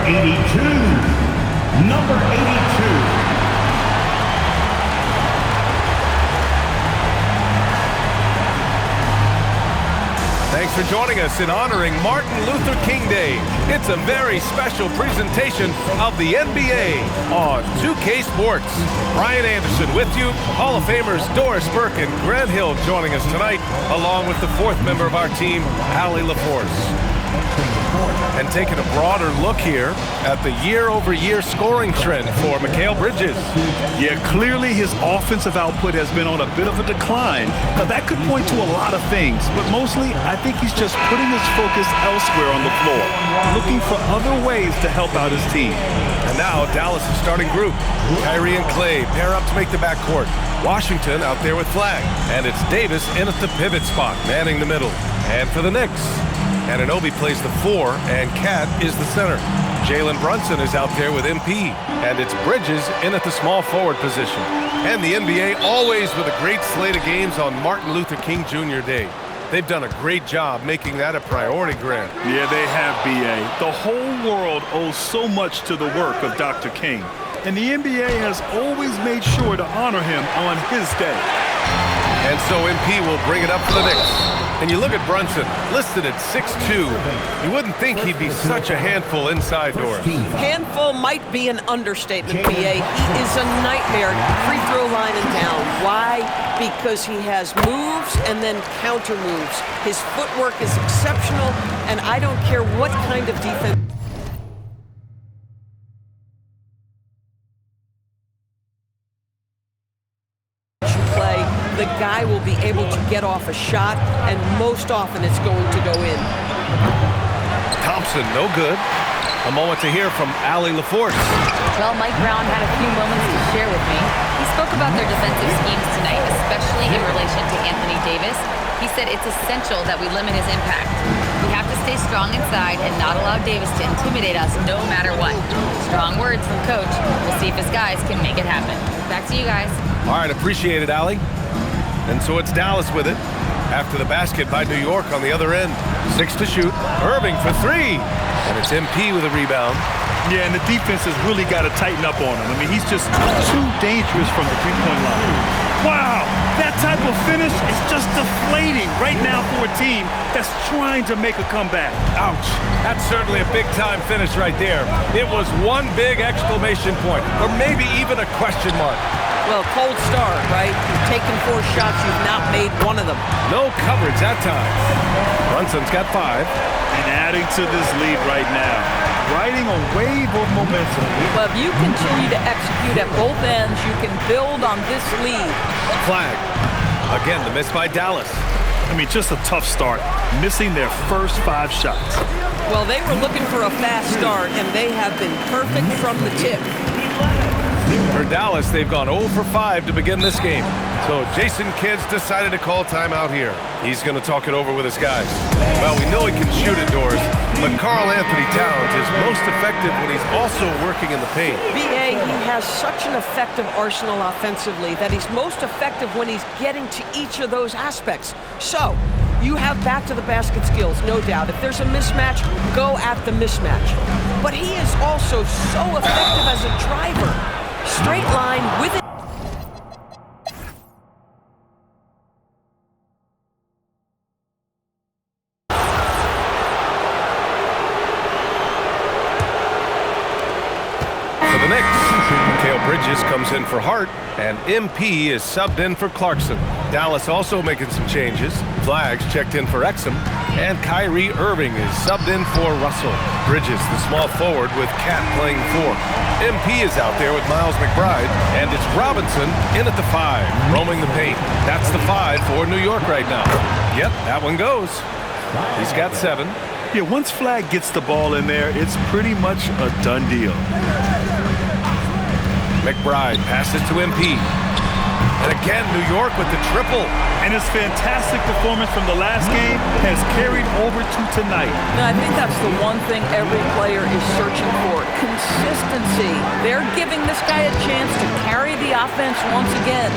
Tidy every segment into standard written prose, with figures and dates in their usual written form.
82. Number 82. Thanks for joining us in honoring Martin Luther King Day. It's a very special presentation of the NBA on 2K Sports. Brian Anderson with you. Hall of Famers Doris Burke and Grant Hill joining us tonight, along with the fourth member of our team, Allie LaForce. And taking a broader look here at the year-over-year scoring trend for Mikal Bridges. Yeah, clearly his offensive output has been on a bit of a decline. Now, that could point to a lot of things, but mostly I think he's just putting his focus elsewhere on the floor, looking for other ways to help out his team. And now Dallas' starting group. Kyrie and Clay pair up to make the backcourt. Washington out there with Flag. And it's Davis in at the pivot spot, manning the middle. And for the Knicks, Anunoby plays the 4, and Cat is the center. Jalen Brunson is out there with MP, and it's Bridges in at the small forward position. And the NBA always with a great slate of games on Martin Luther King Jr. Day. They've done a great job making that a priority, Grant. Yeah, they have, B.A. The whole world owes so much to the work of Dr. King, and the NBA has always made sure to honor him on his day. And so MP will bring it up for the Knicks. And you look at Brunson, listed at 6'2". You wouldn't think he'd be such a handful inside, Doris. Handful might be an understatement, BA. He is a nightmare, free throw line and down. Why? Because he has moves and then counter moves. His footwork is exceptional, and I don't care what kind of defense. The guy will be able to get off a shot, and most often it's going to go in. Thompson, no good. A moment to hear from Allie LaForce. Well, Mike Brown had a few moments to share with me. He spoke about their defensive schemes tonight, especially in relation to Anthony Davis. He said it's essential that we limit his impact. We have to stay strong inside and not allow Davis to intimidate us no matter what. Strong words from Coach. We'll see if his guys can make it happen. Back to you guys. All right, appreciate it, Allie. And so it's Dallas with it. After the basket by New York on the other end. 6 to shoot. Irving for 3. And it's MP with a rebound. Yeah, and the defense has really got to tighten up on him. I mean, he's just too dangerous from the three-point line. Wow, that type of finish is just deflating right now for a team that's trying to make a comeback. Ouch. That's certainly a big-time finish right there. It was one big exclamation point, or maybe even a question mark. Well, cold start, right? You've taken 4 shots, you've not made one of them. No coverage that time. Brunson's got 5. And adding to this lead right now. Riding a wave of momentum. Well, if you continue to execute at both ends, you can build on this lead. Flag. Again, the miss by Dallas. I mean, just a tough start. Missing their first 5 shots. Well, they were looking for a fast start, and they have been perfect from the tip. For Dallas, they've gone 0 for 5 to begin this game. So Jason Kidd's decided to call timeout here. He's going to talk it over with his guys. Well, we know he can shoot it, Doris, but Karl Anthony Towns is most effective when he's also working in the paint. BA, he has such an effective arsenal offensively that he's most effective when he's getting to each of those aspects. So, you have back-to-the-basket skills, no doubt. If there's a mismatch, go at the mismatch. But he is also so effective as a driver. Straight line with it. For the Knicks, Mikal Bridges comes in for Hart, and MP is subbed in for Clarkson. Dallas also making some changes. Flags checked in for Exum, and Kyrie Irving is subbed in for Russell. Bridges, the small forward, with Cat playing 4. MP is out there with Miles McBride, and it's Robinson in at the 5, roaming the paint. That's the 5 for New York right now. Yep, that one goes. He's got 7. Yeah, once Flag gets the ball in there, it's pretty much a done deal. McBride passes to MP. And again, New York with the triple. And his fantastic performance from the last game has carried over to tonight. Now, I think that's the one thing every player is searching for. Consistency. They're giving this guy a chance to carry the offense once again.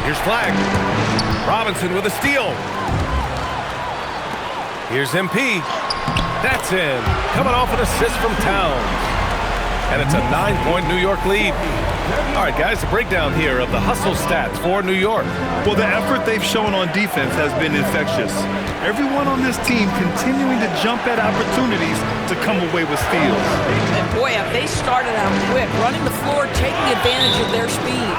Here's Flag. Robinson with a steal. Here's MP. That's in. Coming off an assist from Towns. And it's a 9-point New York lead. All right, guys, the breakdown here of the hustle stats for New York. Well, the effort they've shown on defense has been infectious. Everyone on this team continuing to jump at opportunities to come away with steals. And boy, have they started out quick, running the floor, taking advantage of their speed.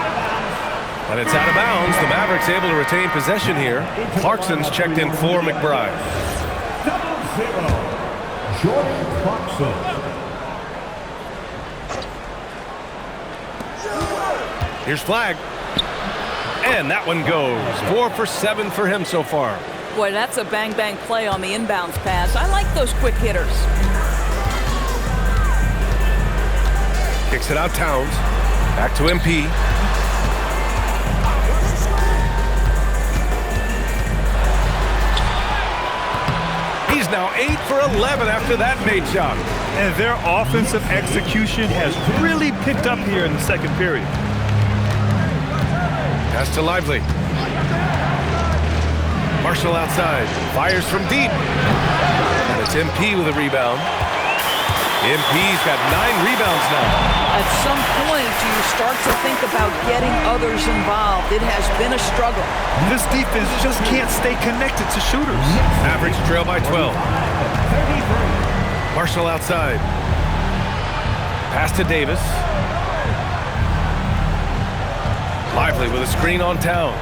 And it's out of bounds. The Mavericks able to retain possession here. Clarkson's checked in for McBride. Double 0. Jordan Clarkson. Here's Flag. And that one goes. 4 for 7 for him so far. Boy, that's a bang-bang play on the inbounds pass. I like those quick hitters. Kicks it out Towns. Back to MP. He's now 8 for 11 after that made shot. And their offensive execution has really picked up here in the second period. Pass to Lively. Marshall outside. Fires from deep. And it's MP with a rebound. MP's got 9 rebounds now. At some point, you start to think about getting others involved. It has been a struggle. This defense just can't stay connected to shooters. Mavericks trail by 12. Marshall outside. Pass to Davis. Lively with a screen on Towns.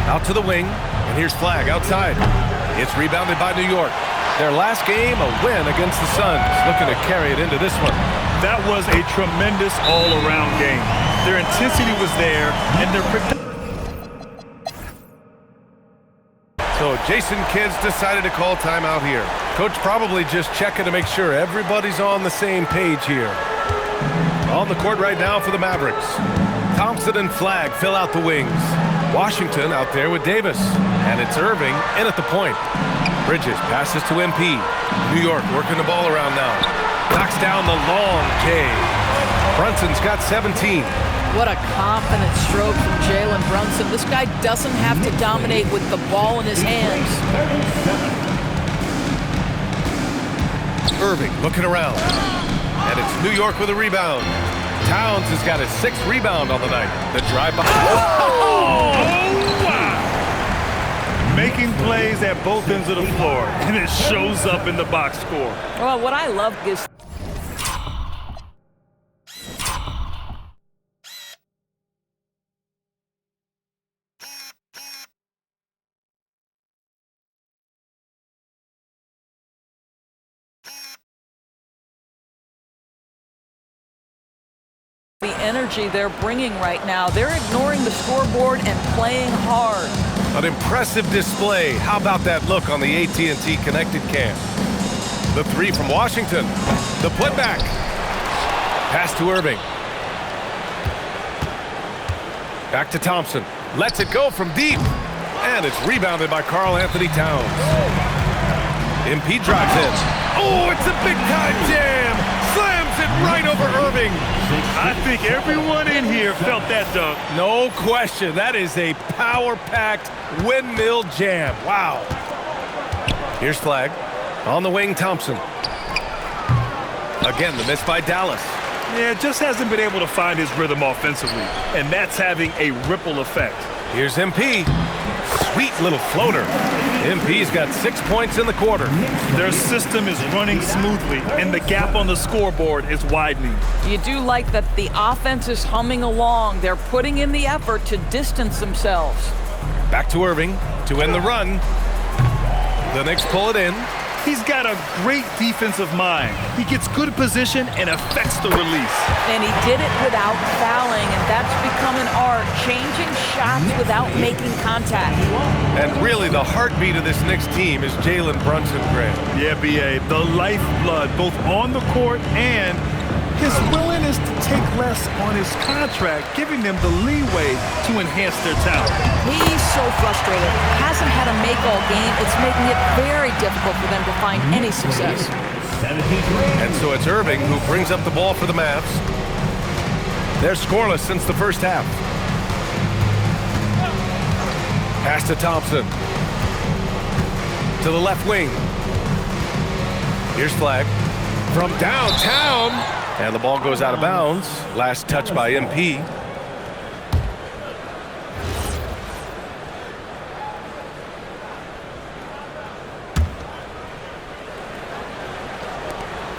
Out to the wing, and here's Flag outside. It's rebounded by New York. Their last game, a win against the Suns. Looking to carry it into this one. That was a tremendous all-around game. Their intensity was there, and their So Jason Kidd's decided to call timeout here. Coach probably just checking to make sure everybody's on the same page here. On the court right now for the Mavericks. Thompson and Flag fill out the wings. Washington out there with Davis. And it's Irving in at the point. Bridges passes to MP. New York working the ball around now. Knocks down the long K. Brunson's got 17. What a confident stroke from Jalen Brunson. This guy doesn't have to dominate with the ball in his hands. Irving looking around. And it's New York with a rebound. Towns has got his 6th rebound on the night. The drive by. Oh, wow. Making plays at both ends of the floor, and it shows up in the box score. Well, what I love is the energy they're bringing right now. They're ignoring the scoreboard and playing hard. An impressive display. How about that look on the AT&T connected cam? The 3 from Washington. The putback. Pass to Irving. Back to Thompson. Lets it go from deep. And it's rebounded by Karl Anthony Towns. MP drives in. Oh, it's a big-time jam. Slams it right over Irving. I think everyone in here felt that dunk. No question. That is a power-packed windmill jam. Wow. Here's Flag. On the wing, Thompson. Again, the miss by Dallas. Yeah, just hasn't been able to find his rhythm offensively, and that's having a ripple effect. Here's MP. Sweet little floater. MP's got 6 points in the quarter. Their system is running smoothly, and the gap on the scoreboard is widening. You do like that the offense is humming along. They're putting in the effort to distance themselves. Back to Irving to end the run. The Knicks pull it in. He's got a great defensive mind. He gets good position and affects the release. And he did it without fouling, and that's become an art, changing shots without making contact. And really, the heartbeat of this Knicks team is Jalen Brunson, Grant. Yeah, B.A., the lifeblood, both on the court and his willingness to take less on his contract, giving them the leeway to enhance their talent. He's so frustrated. Hasn't had a make-all game. It's making it very difficult for them to find any success. And so it's Irving who brings up the ball for the Mavs. They're scoreless since the first half. Pass to Thompson. to the left wing. Here's Flag from downtown. And the ball goes out of bounds. Last touch by MP.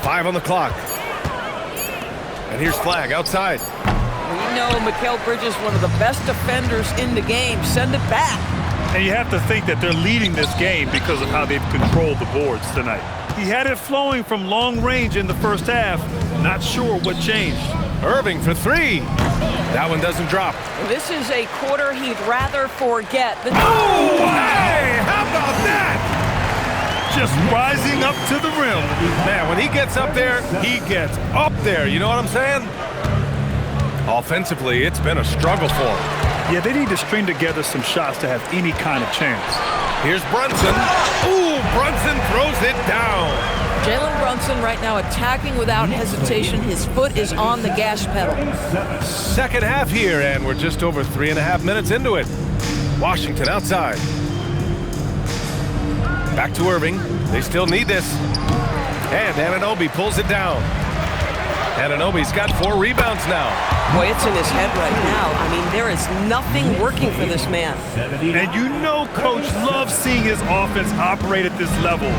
Five on the clock. And here's Flag outside. We know Mikal Bridges, one of the best defenders in the game. Send it back. And you have to think that they're leading this game because of how they've controlled the boards tonight. He had it flowing from long range in the first half. Not sure what changed. Irving for three. That one doesn't drop. This is a quarter he'd rather forget than... Oh, hey, how about that? Just rising up to the rim. Man, when he gets up there, he gets up there. You know what I'm saying? Offensively, it's been a struggle for him. Yeah, they need to string together some shots to have any kind of chance. Here's Brunson. Ooh, Brunson throws it down. Jalen Brunson right now attacking without hesitation. His foot is on the gas pedal. Second half here, and we're just over 3.5 minutes into it. Washington outside. Back to Irving. They still need this. And Anunoby pulls it down. Anunoby's got 4 rebounds now. Boy, it's in his head right now. I mean, there is nothing working for this man. And you know Coach loves seeing his offense operate at this level.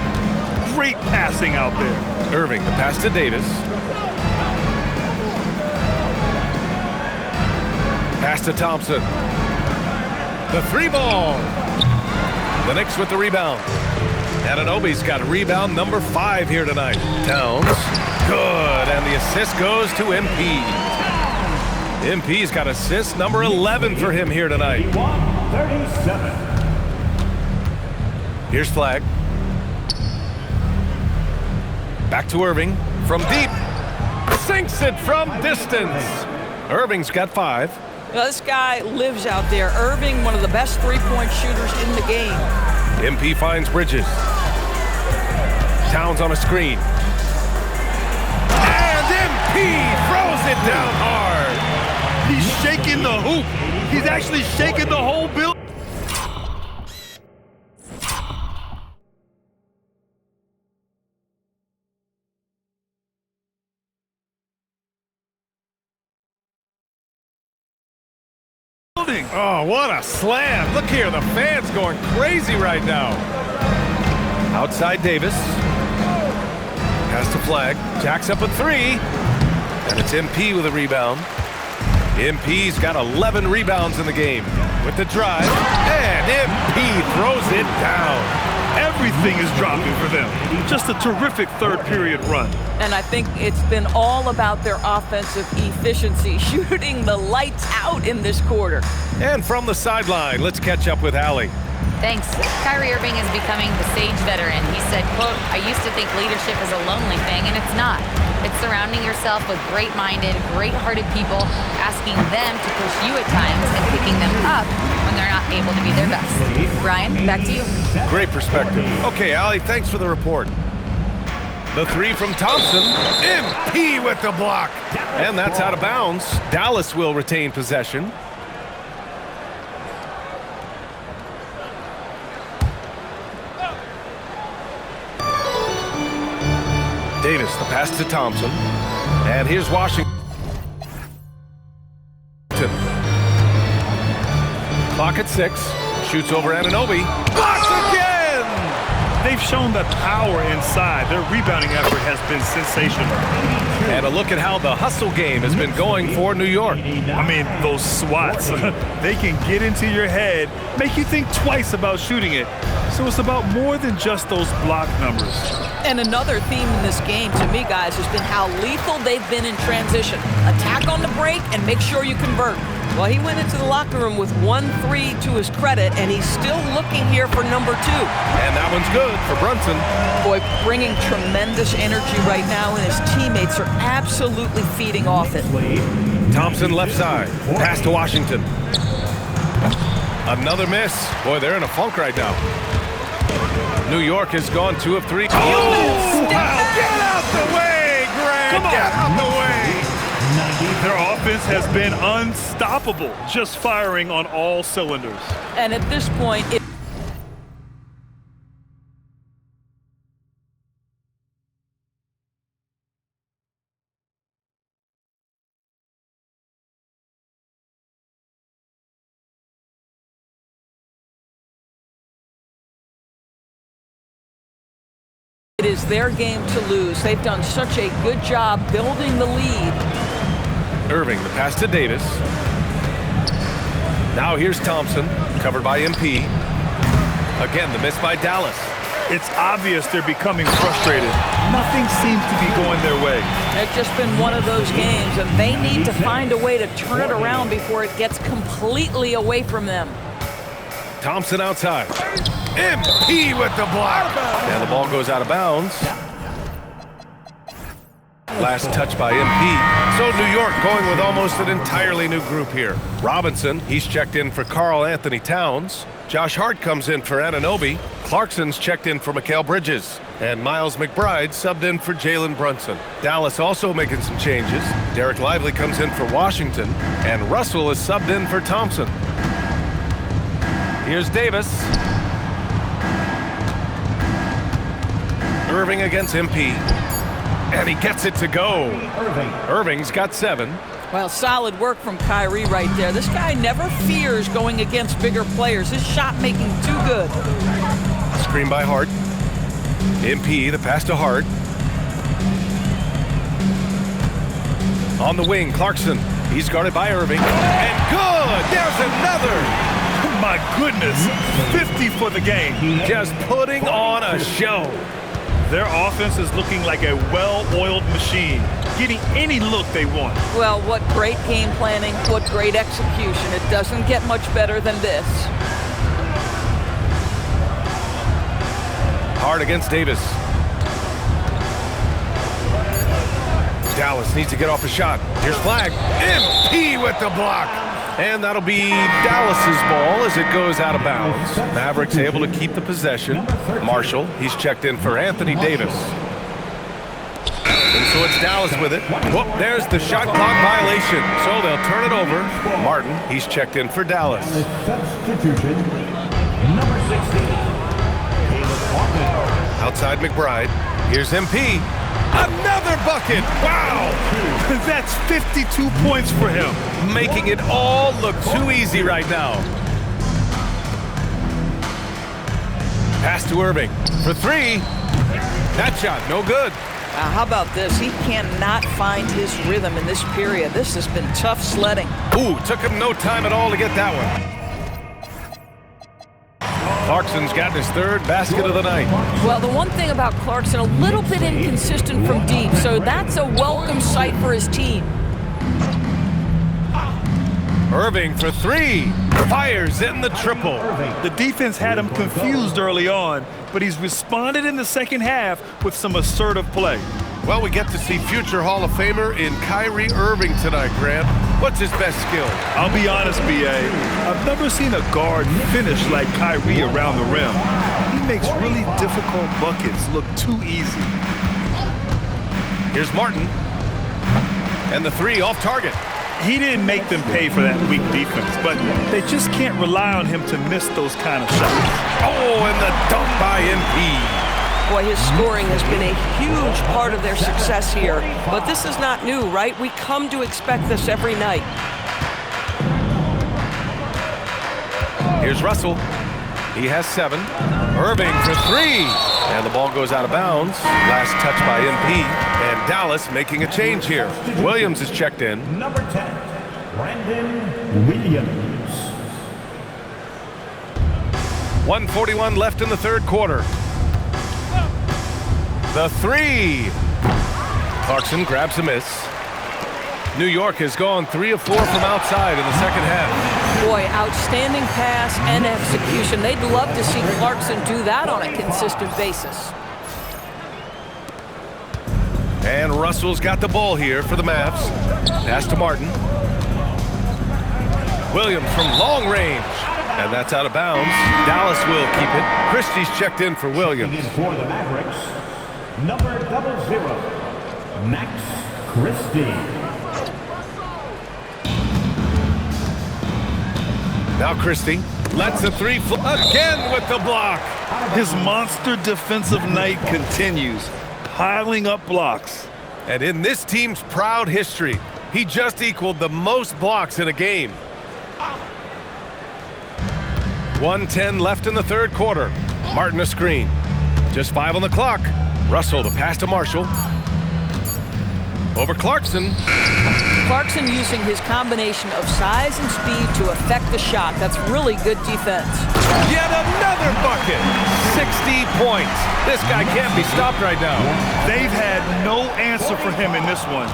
Great passing out there. Irving, the pass to Davis. Pass to Thompson. The 3 ball. The Knicks with the rebound. Anunoby's got rebound number 5 here tonight. Towns. Good. And the assist goes to MP. MP's got assist number 11 for him here tonight. 37. Here's Flag. Back to Irving from deep. Sinks it from distance. Irving's got 5. Now, this guy lives out there. Irving, one of the best three-point shooters in the game. MP finds Bridges. Towns on a screen. And MP throws it down hard. He's shaking the hoop. He's actually shaking the whole building. Oh, what a slam. Look here, the fans going crazy right now. Outside Davis. Pass to Flag. Jacks up a 3. And it's MP with a rebound. MP's got 11 rebounds in the game. With the drive. And MP throws it down. Everything is dropping for them. Just a terrific third period run. And I think it's been all about their offensive efficiency, shooting the lights out in this quarter. And from the sideline, let's catch up with Allie. Thanks. Kyrie Irving is becoming the sage veteran. He said, quote, "I used to think leadership is a lonely thing, and it's not. It's surrounding yourself with great-minded, great-hearted people, asking them to push you at times and picking them up when they're not able to be their best." Brian, back to you. Great perspective. Okay, Allie, thanks for the report. The 3 from Thompson. MP with the block. And that's out of bounds. Dallas will retain possession. Davis, the pass to Thompson. And here's Washington. Clock at 6. Shoots over Anunoby. Blocked again! They've shown the power inside. Their rebounding effort has been sensational. And a look at how the hustle game has been going for New York. I mean, those swats, they can get into your head, make you think twice about shooting it. So it's about more than just those block numbers. And another theme in this game, to me, guys, has been how lethal they've been in transition. Attack on the break and make sure you convert. Well, he went into the locker room with 1 3 to his credit, and he's still looking here for number 2. And that one's good for Brunson. Boy, bringing tremendous energy right now, and his teammates are absolutely feeding off it. Thompson left side. Pass to Washington. Another miss. Boy, they're in a funk right now. New York has gone 2 of 3. Oh, wow. Get out the way, Greg! Come on. Get out the way! Their offense has been unstoppable, just firing on all cylinders. And at this point, It is their game to lose. They've done such a good job building the lead. Irving, the pass to Davis. Now here's Thompson, covered by MP. Again, the miss by Dallas. It's obvious they're becoming frustrated. Nothing seems to be going their way. It's just been one of those games, and they need to find a way to turn it around before it gets completely away from them. Thompson outside. MP with the block. And the ball goes out of bounds. Last touch by MP. So New York going with almost an entirely new group here. Robinson, he's checked in for Karl Anthony Towns. Josh Hart comes in for Anunoby. Clarkson's checked in for Mikal Bridges. And Miles McBride subbed in for Jalen Brunson. Dallas also making some changes. Derek Lively comes in for Washington. And Russell is subbed in for Thompson. Here's Davis. Irving against MP. And he gets it to go. Irving's got 7. Well, solid work from Kyrie right there. This guy never fears going against bigger players. His shot making too good. Screen by Hart. MP, the pass to Hart. On the wing, Clarkson. He's guarded by Irving. And good! There's another! My goodness, 50 for the game. Just putting on a show. Their offense is looking like a well-oiled machine, getting any look they want. Well, what great game planning, what great execution. It doesn't get much better than this. Hart against Davis. Dallas needs to get off a shot. Here's Flag. MP with the block. And that'll be Dallas's ball as it goes out of bounds. Mavericks able to keep the possession. Marshall, he's checked in for Anthony Davis. And so it's Dallas with it. Whoop, there's the shot clock violation. So they'll turn it over. Martin, he's checked in for Dallas. Substitution, number 16. Outside McBride. Here's MP. Another bucket! Wow! That's 52 points for him. Making it all look too easy right now. Pass to Irving for 3. That shot, no good. How about this? He cannot find his rhythm in this period. This has been tough sledding. Ooh, took him no time at all to get that one. Clarkson's got his 3rd basket of the night. Well, the one thing about Clarkson, a little bit inconsistent from deep, so that's a welcome sight for his team. Irving for 3. Fires in the triple. The defense had him confused early on, but he's responded in the second half with some assertive play. Well, we get to see future Hall of Famer in Kyrie Irving tonight, Grant. What's his best skill? I'll be honest, B.A. I've never seen a guard finish like Kyrie around the rim. He makes really difficult buckets look too easy. Here's Martin. And the 3 off target. He didn't make them pay for that weak defense, but they just can't rely on him to miss those kind of shots. Oh, and the dunk by MP. Boy, his scoring has been a huge part of their success here. But this is not new, right? We come to expect this every night. Here's Russell. He has 7. Irving for 3. And the ball goes out of bounds. Last touch by MP. And Dallas making a change here. Williams is checked in. Number 10, Brandon Williams. 1:41 left in the 3rd quarter. The 3. Clarkson grabs a miss. New York has gone 3 of 4 from outside in the second half. Boy, outstanding pass and execution. They'd love to see Clarkson do that on a consistent basis. And Russell's got the ball here for the Mavs. Pass to Martin. Williams from long range. And that's out of bounds. Dallas will keep it. Christie's checked in for Williams. For the Mavericks, number 00, Max Christie. Now Christie lets the 3 again with the block. His monster defensive night continues, piling up blocks. And in this team's proud history, he just equaled the most blocks in a game. 1:10 left in the 3rd quarter. Martin a screen. Just 5 on the clock. Russell, the pass to Marshall. Over Clarkson. Clarkson using his combination of size and speed to affect the shot. That's really good defense. Yet another bucket. 60 points. This guy can't be stopped right now. They've had no answer for him in this one.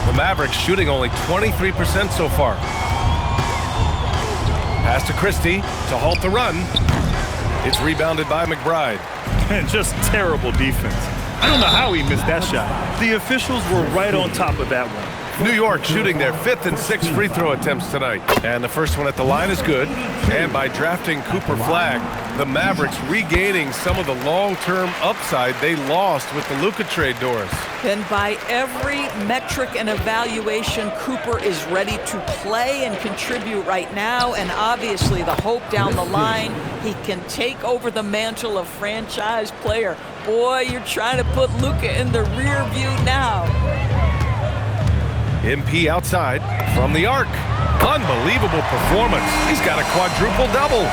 The Mavericks shooting only 23% so far. Pass to Christie to halt the run. It's rebounded by McBride. And just terrible defense. I don't know how he missed that shot. The officials were right on top of that one. New York shooting their 5th and 6th free throw attempts tonight. And the first one at the line is good. And by drafting Cooper Flagg, the Mavericks regaining some of the long-term upside they lost with the Luka trade, Doris. And by every metric and evaluation, Cooper is ready to play and contribute right now. And obviously the hope down the line, he can take over the mantle of franchise player. Boy, you're trying to put Luka in the rear view now. MP outside from the arc. Unbelievable performance. He's got a quadruple double.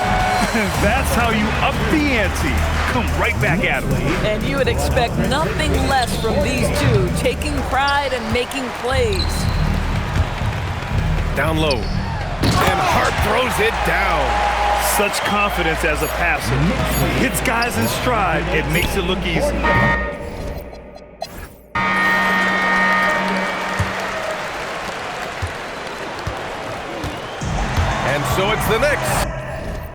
That's how you up the ante. Come right back at him. And you would expect nothing less from these two, taking pride and making plays. Down low. And Hart throws it down. Such confidence as a passer. Hits guys in stride. It makes it look easy. And so it's the Knicks.